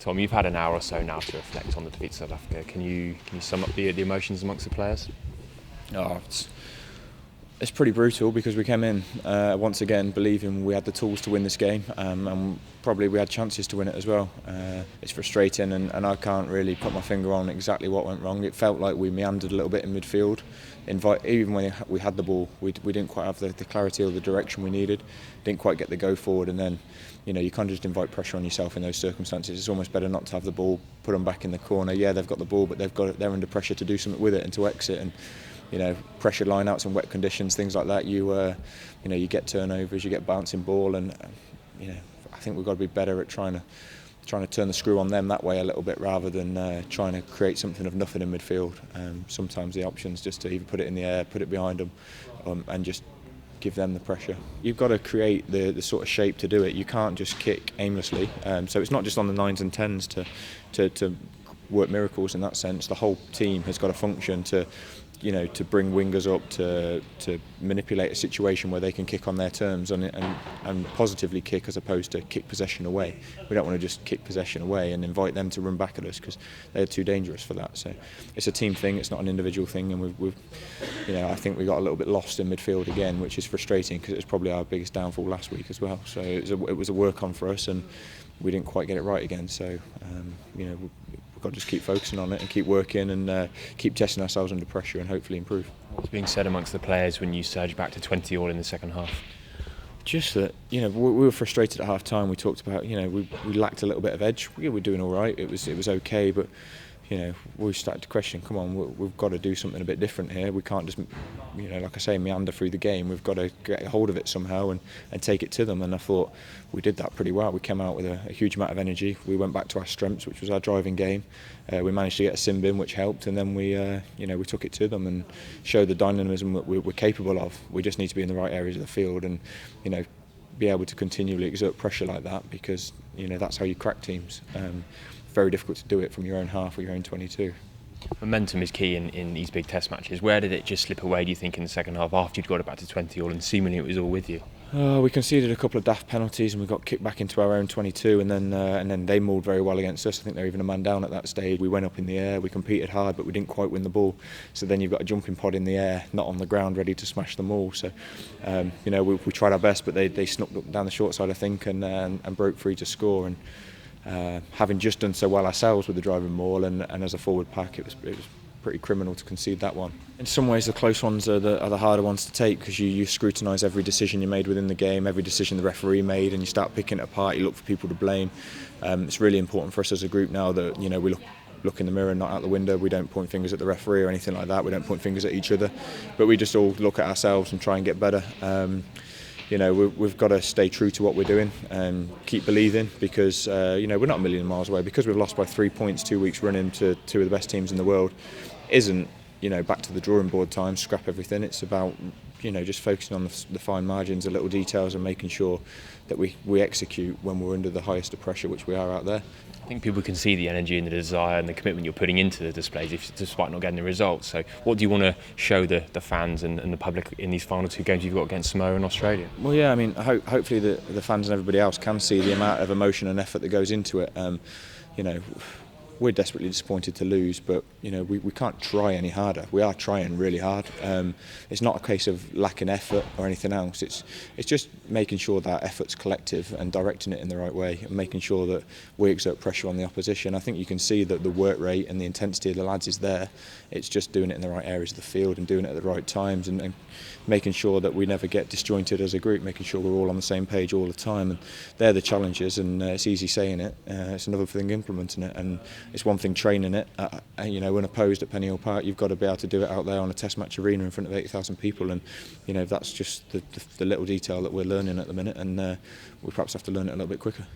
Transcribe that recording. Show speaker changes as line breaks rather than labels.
Tom, you've had an hour or so now to reflect on the defeat to South Africa. Can you sum up the emotions amongst the players?
Oh, it's pretty brutal because we came in once again believing we had the tools to win this game, and probably we had chances to win it as well. It's frustrating, and I can't really put my finger on exactly what went wrong. It felt like we meandered a little bit in midfield. Even when we had the ball, we didn't quite have the clarity or the direction we needed. Didn't quite get the go forward, and then you can't just invite pressure on yourself in those circumstances. It's almost better not to have the ball, put them back in the corner. Yeah, they've got the ball, but they're under pressure to do something with it and to exit. And pressured lineouts and wet conditions, things like that. You get turnovers, you get bouncing ball, and I think we've got to be better at trying to turn the screw on them that way a little bit, rather than trying to create something of nothing in midfield. Sometimes the option's just to either put it in the air, put it behind them, and just give them the pressure. You've got to create the sort of shape to do it. You can't just kick aimlessly. So it's not just on the 9s and 10s to work miracles in that sense. The whole team has got to function to bring wingers up to manipulate a situation where they can kick on their terms and positively kick, as opposed to kick possession away. We don't want to just kick possession away and invite them to run back at us, because they're too dangerous for that. So it's a team thing, it's not an individual thing, and I think we got a little bit lost in midfield again, which is frustrating because it was probably our biggest downfall last week as well. So it was a work on for us, and we didn't quite get it right again. So we've got to just keep focusing on it and keep working and keep testing ourselves under pressure and hopefully improve.
What's being said amongst the players when you surge back to 20-all in the second half?
Just that, we were frustrated at half time. We talked about, we lacked a little bit of edge. We were doing all right. It was okay, but we started to question, come on, we've got to do something a bit different here. We can't just, like I say, meander through the game. We've got to get a hold of it somehow and take it to them. And I thought we did that pretty well. We came out with a huge amount of energy. We went back to our strengths, which was our driving game. We managed to get a sim bin, which helped, and then we took it to them and showed the dynamism that we're capable of. We just need to be in the right areas of the field and, be able to continually exert pressure like that, because that's how you crack teams. Very difficult to do it from your own half or your own 22.
Momentum is key in these big test matches. Where did it just slip away, do you think, in the second half after you'd got it back to 20-all and seemingly it was all with you?
We conceded a couple of daft penalties and we got kicked back into our own 22, and then they mauled very well against us. I think they were even a man down at that stage. We went up in the air, we competed hard, but we didn't quite win the ball. So then you've got a jumping pod in the air, not on the ground, ready to smash them all. So we tried our best, but they snuck up down the short side, I think, and broke free to score. And having just done so well ourselves with the driving maul and as a forward pack, it was pretty criminal to concede that one. In some ways the close ones are the harder ones to take, because you scrutinise every decision you made within the game, every decision the referee made, and you start picking it apart. You look for people to blame. It's really important for us as a group now that we look in the mirror, not out the window. We don't point fingers at the referee or anything like that. We don't point fingers at each other, but we just all look at ourselves and try and get better. We've got to stay true to what we're doing and keep believing, because we're not a million miles away. Because we've lost by 3 points 2 weeks running to two of the best teams in the world, isn't back to the drawing board time, scrap everything. It's about just focusing on the fine margins, the little details, and making sure that we execute when we're under the highest of pressure, which we are out there.
I think people can see the energy and the desire and the commitment you're putting into the displays, despite not getting the results. So what do you want to show the fans and the public in these final two games you've got against Samoa and Australia?
Well, yeah, I mean, hopefully the fans and everybody else can see the amount of emotion and effort that goes into it. We're desperately disappointed to lose, but we can't try any harder. We are trying really hard. It's not a case of lacking effort or anything else. It's just making sure that effort's collective and directing it in the right way, and making sure that we exert pressure on the opposition. I think you can see that the work rate and the intensity of the lads is there. It's just doing it in the right areas of the field and doing it at the right times, and making sure that we never get disjointed as a group, making sure we're all on the same page all the time. And they're the challenges, and it's easy saying it. It's another thing implementing it, and it's one thing training it. Unopposed at Penny Hill Park, you've got to be able to do it out there on a test match arena in front of 80,000 people, and that's just the little detail that we're learning at the minute, and we perhaps have to learn it a little bit quicker.